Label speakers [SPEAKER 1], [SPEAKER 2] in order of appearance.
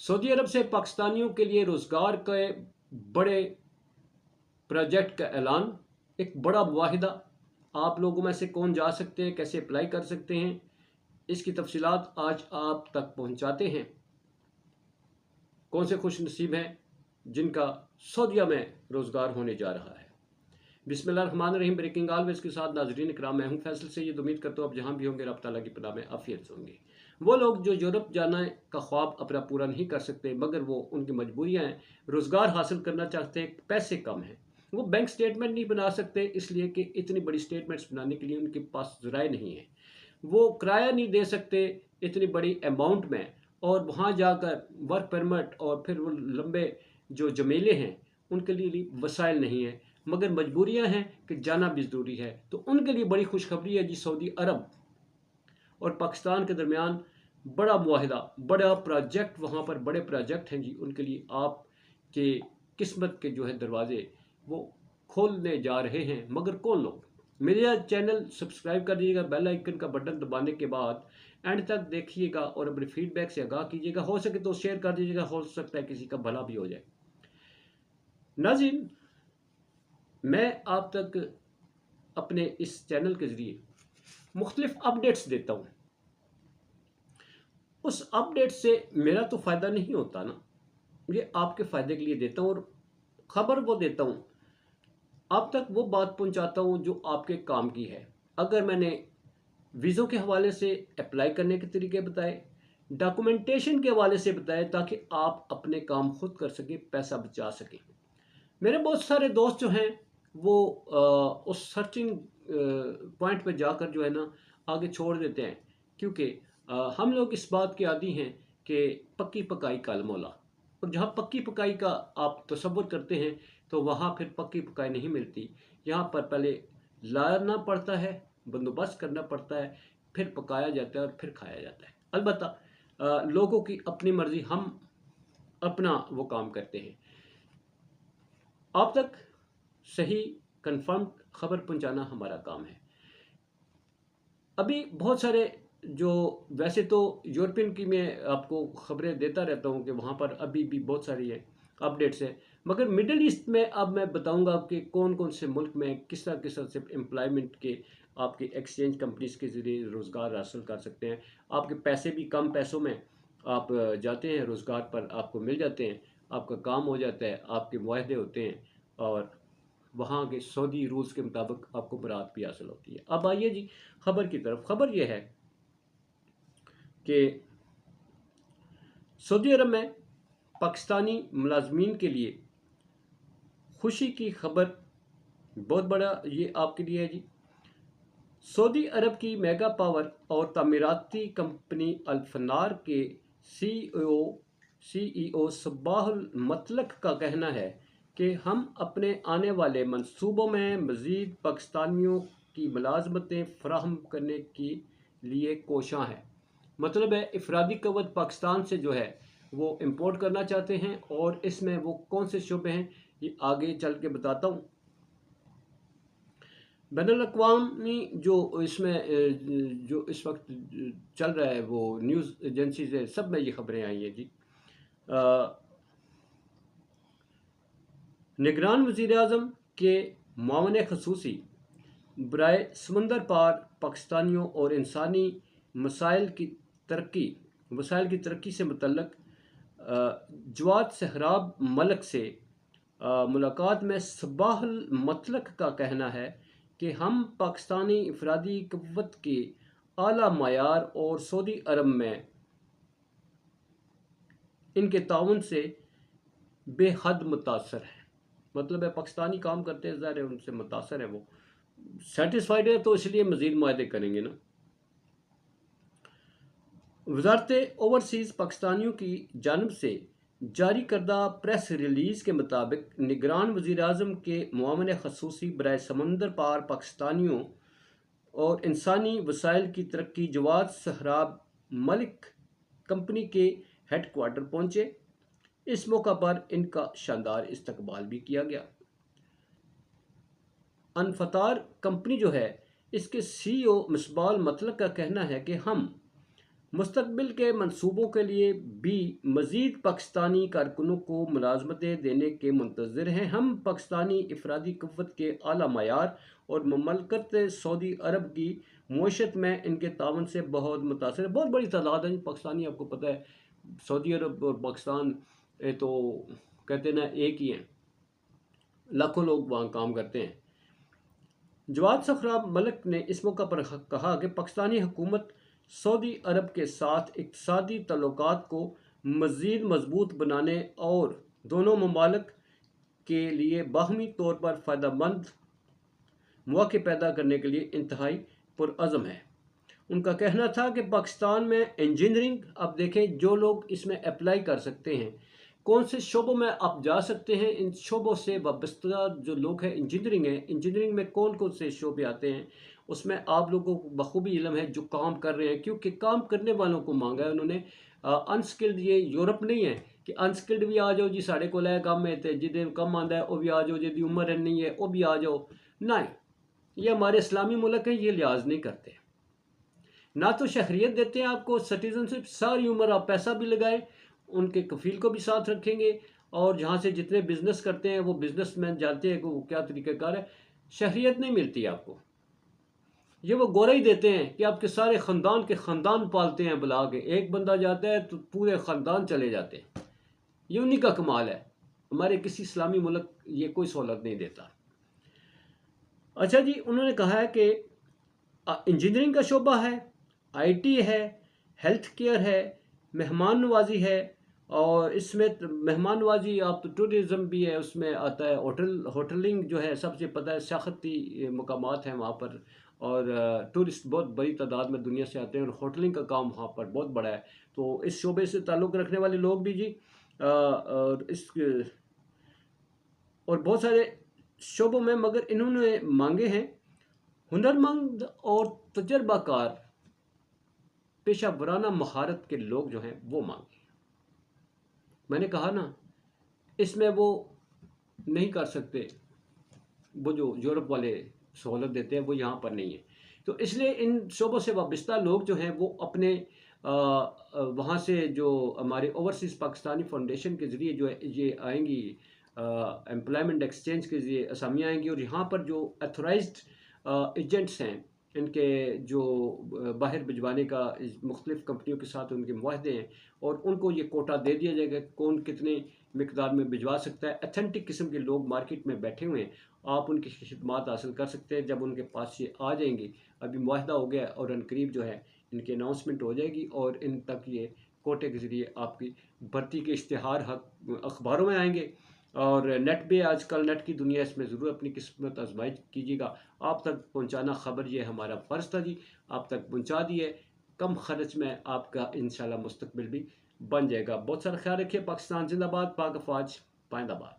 [SPEAKER 1] Saudi अरब से पाकिस्तानियों के लिए रोज़गार के बड़े प्रोजेक्ट का ऐलान, एक बड़ा मुआहिदा। आप लोगों में से कौन जा सकते हैं, कैसे अप्लाई कर सकते हैं, इसकी तफसीलात आज आप तक पहुंचाते हैं। कौन से खुश नसीब हैं जिनका सऊदीया में रोज़गार होने जा रहा है। बिस्मिल्लाहिर्रहमानिर्रहीम। ब्रेकिंग ऑलवेज के साथ नाजरीन इकराम, मैं हूं फैसल सैयद। उम्मीद करता हूँ आप जहां भी होंगे रब ताला की पनाह में आफियत से होंगे। वो लोग जो यूरोप जाने का ख्वाब अपना पूरा नहीं कर सकते, मगर वो उनकी मजबूरियां हैं, रोज़गार हासिल करना चाहते हैं, पैसे कम हैं, वो बैंक स्टेटमेंट नहीं बना सकते, इसलिए कि इतनी बड़ी स्टेटमेंट्स बनाने के लिए उनके पास ज़राए नहीं है। वो किराया नहीं दे सकते इतनी बड़ी अमाउंट में, और वहाँ जाकर वर्क परमिट और फिर वो लंबे जो जमेले हैं उनके लिए वसाइल नहीं है, मगर मजबूरियां हैं कि जाना भी ज़रूरी है। तो उनके लिए बड़ी खुशखबरी है जी। सऊदी अरब और पाकिस्तान के दरमियान बड़ा मुआहिदा, बड़ा प्रोजेक्ट, वहाँ पर बड़े प्रोजेक्ट हैं जी। उनके लिए आपके किस्मत के जो है दरवाजे वो खोलने जा रहे हैं। मगर कौन लोग? मेरा चैनल सब्सक्राइब कर दीजिएगा, बेल आइकन का बटन दबाने के बाद एंड तक देखिएगा और अपने फीडबैक से आगाह कीजिएगा। हो सके तो शेयर कर दीजिएगा, हो सकता है किसी का भला भी हो जाए। नाज़रीन, मैं आप तक अपने इस चैनल के ज़रिए मुख्तलिफ अपडेट्स देता हूँ। उस अपडेट से मेरा तो फ़ायदा नहीं होता ना, ये आपके फ़ायदे के लिए देता हूँ, और ख़बर वो देता हूँ, आप तक वो बात पहुँचाता हूँ जो आपके काम की है। अगर मैंने वीज़ों के हवाले से अप्लाई करने के तरीके बताए, डॉक्यूमेंटेशन के हवाले से बताए, ताकि आप अपने काम खुद कर सकें, पैसा बचा सकें। मेरे बहुत सारे दोस्त जो हैं वो उस सर्चिंग पॉइंट पे जाकर जो है ना आगे छोड़ देते हैं, क्योंकि हम लोग इस बात के आदी हैं कि पक्की पकाई का मौला, और जहाँ पक्की पकाई का आप तसव्वुर करते हैं तो वहाँ फिर पक्की पकाई नहीं मिलती। यहाँ पर पहले लाना पड़ता है, बंदोबस्त करना पड़ता है, फिर पकाया जाता है और फिर खाया जाता है। अलबत्ता लोगों की अपनी मर्ज़ी, हम अपना वो काम करते हैं। आप तक सही कंफर्म खबर पहुंचाना हमारा काम है। अभी बहुत सारे जो, वैसे तो यूरोपियन की मैं आपको खबरें देता रहता हूं कि वहाँ पर अभी भी बहुत सारी है अपडेट्स है, मगर मिडल ईस्ट में अब मैं बताऊंगा कि कौन कौन से मुल्क में किस तरह से एम्प्लॉयमेंट के आपके एक्सचेंज कंपनीज के ज़रिए रोज़गार हासिल कर सकते हैं। आपके पैसे भी कम पैसों में आप जाते हैं, रोज़गार पर आपको मिल जाते हैं, आपका काम हो जाता है, आपके मुआहदे होते हैं, और वहाँ के सऊदी रूल्स के मुताबिक आपको बरात भी हासिल होती है। अब आइए जी खबर की तरफ। खबर यह है कि सऊदी अरब में पाकिस्तानी मुलाजमीन के लिए खुशी की खबर, बहुत बड़ा ये आपके लिए है जी। सऊदी अरब की मेगा पावर और तामीराती कंपनी अल्फनार के सीईओ सबाहुल मतलक का कहना है कि हम अपने आने वाले मंसूबों में मज़ीद पाकिस्तानियों की मुलाजमतें फराहम करने के लिए कोशां हैं। मतलब है इफरादी कवत पाकिस्तान से जो है वो इम्पोर्ट करना चाहते हैं, और इसमें वो कौन से शोबे हैं ये आगे चल के बताता हूँ। बैनुल-अक़वामी जो इसमें जो इस वक्त चल रहा है वो न्यूज़ एजेंसीज है, सब में ये खबरें आई हैं जी। निगरान वज़ीर-ए-आज़म के मुआवन ख़ुसूसी बराए समंदर पार पाकिस्तानियों और इंसानी मसाइल की तरक्की से मुतल्लक जवाद सहराब मलक से मुलाकात में सबाहुल मतलक का कहना है कि हम पाकिस्तानी इफरादी क़व्वत के आला मयार और सऊदी अरब में इनके ताउन से बेहद मुतासर है। मतलब है पाकिस्तानी काम करते हैं, ज़ाहिर है उनसे मुतासर है, वो सेटिस्फाइड है, तो इसलिए मज़ीद मुआहदे करेंगे ना। वज़ारत ओवरसीज़ पाकिस्तानियों की जानिब से जारी करदा प्रेस रिलीज़ के मुताबिक निगरान वज़ीर-ए-आज़म के मुआवन ख़ुसूसी बराए समंदर पार पाकिस्तानियों और इंसानी वसाइल की तरक्की जवाद सहराब मलिक कंपनी के हेड क्वार्टर पहुँचे। इस मौका पर इनका शानदार इस्तकबाल भी किया गया। अनफतार कंपनी जो है, इसके सीईओ मिसबाल मतलक का कहना है कि हम مستقبل کے منصوبوں کے لیے بھی مزید پاکستانی کارکنوں کو ملازمتیں دینے کے منتظر ہیں۔ ہم پاکستانی افرادی قوت کے اعلیٰ معیار اور مملکت سعودی عرب کی معیشت میں ان کے تعاون سے بہت متاثر ہے۔ بہت بڑی تعداد ہے پاکستانی، آپ کو پتہ ہے سعودی عرب اور پاکستان تو کہتے ہیں نا ایک ہی ہیں، لاکھوں لوگ وہاں کام کرتے ہیں۔ جواد سخراب ملک نے اس موقع پر کہا کہ پاکستانی حکومت سعودی عرب کے ساتھ اقتصادی تعلقات کو مزید مضبوط بنانے اور دونوں ممالک کے لیے باہمی طور پر فائدہ مند مواقع پیدا کرنے کے لیے انتہائی پرعزم ہے۔ ان کا کہنا تھا کہ پاکستان میں انجینئرنگ، اب دیکھیں جو لوگ اس میں اپلائی کر سکتے ہیں، کون سے شعبوں میں آپ جا سکتے ہیں، ان شعبوں سے وابستہ جو لوگ ہیں انجینئرنگ میں کون کون سے شعبے آتے ہیں، اس میں آپ لوگوں کو بخوبی علم ہے جو کام کر رہے ہیں، کیونکہ کام کرنے والوں کو مانگا ہے انہوں نے۔ انسکلڈ یہ یورپ نہیں ہے کہ انسکلڈ بھی آ جاؤ جی ساڑھے کو لے کام ہے تے جدے کم آندا ہے وہ بھی آ جاؤ، جدی عمر نہیں ہے وہ بھی آ جاؤ، نہیں، یہ ہمارے اسلامی ملک ہیں، یہ لحاظ نہیں کرتے۔ نہ تو شہریت دیتے ہیں آپ کو، سٹیزن شپ، ساری عمر آپ پیسہ بھی لگائیں، ان کے کفیل کو بھی ساتھ رکھیں گے، اور جہاں سے جتنے بزنس کرتے ہیں وہ بزنس مین جانتے ہیں کہ وہ کیا طریقہ کار ہے، شہریت نہیں ملتی آپ کو۔ یہ وہ گورا ہی دیتے ہیں کہ آپ کے سارے خاندان کے خاندان پالتے ہیں، بلا کے ایک بندہ جاتا ہے تو پورے خاندان چلے جاتے ہیں۔ یہ انہی کا کمال ہے، ہمارے کسی اسلامی ملک یہ کوئی سہولت نہیں دیتا۔ اچھا جی، انہوں نے کہا ہے کہ انجینئرنگ کا شعبہ ہے، آئی ٹی ہے، ہیلتھ کیئر ہے، مہمان نوازی ہے، اور اس میں مہمان نوازی آپ ٹورزم بھی ہے، اس میں آتا ہے ہوٹلنگ جو ہے، سب سے پتہ ہے سیاحتی مقامات ہیں وہاں پر، اور ٹورسٹ بہت بڑی تعداد میں دنیا سے آتے ہیں، اور ہوٹلنگ کا کام وہاں پر بہت بڑا ہے، تو اس شعبے سے تعلق رکھنے والے لوگ بھی جی اور بہت سارے شعبوں میں، مگر انہوں نے مانگے ہیں ہنرمند اور تجربہ کار پیشہ ورانہ مہارت کے لوگ جو ہیں وہ مانگے۔ میں نے کہا نا اس میں وہ نہیں کر سکتے، وہ جو یورپ والے سہولت دیتے ہیں وہ یہاں پر نہیں ہے، تو اس لیے ان شعبوں سے وابستہ لوگ جو ہیں وہ اپنے وہاں سے جو ہمارے اوورسیز پاکستانی فاؤنڈیشن کے ذریعے جو ہے یہ آئیں گی، امپلائمنٹ ایکسچینج کے ذریعے اسامیاں آئیں گی، اور یہاں پر جو ایتھورائزڈ ایجنٹس ہیں، ان کے جو باہر بھجوانے کا مختلف کمپنیوں کے ساتھ ان کے معاہدے ہیں، اور ان کو یہ کوٹا دے دیا جائے گا کون کتنے مقدار میں بھجوا سکتا ہے۔ ایتھینٹک قسم کے لوگ مارکیٹ میں بیٹھے ہوئے ہیں، آپ ان کی خدمات حاصل کر سکتے ہیں جب ان کے پاس یہ آ جائیں گی۔ ابھی معاہدہ ہو گیا اور ان قریب جو ہے ان کی اناؤنسمنٹ ہو جائے گی، اور ان تک یہ کوٹے کے ذریعے آپ کی بھرتی کے اشتہار اخباروں میں آئیں گے، اور نیٹ بھی آج کل نیٹ کی دنیا، اس میں ضرور اپنی قسمت آزمائش کیجیے گا۔ آپ تک پہنچانا خبر یہ ہمارا فرض تھا جی، آپ تک پہنچا دیے، کم خرچ میں آپ کا انشاءاللہ مستقبل بھی بن جائے گا۔ بہت سارا خیال رکھیے۔ پاکستان زندہ باد، پاک افواج پائندہ باد۔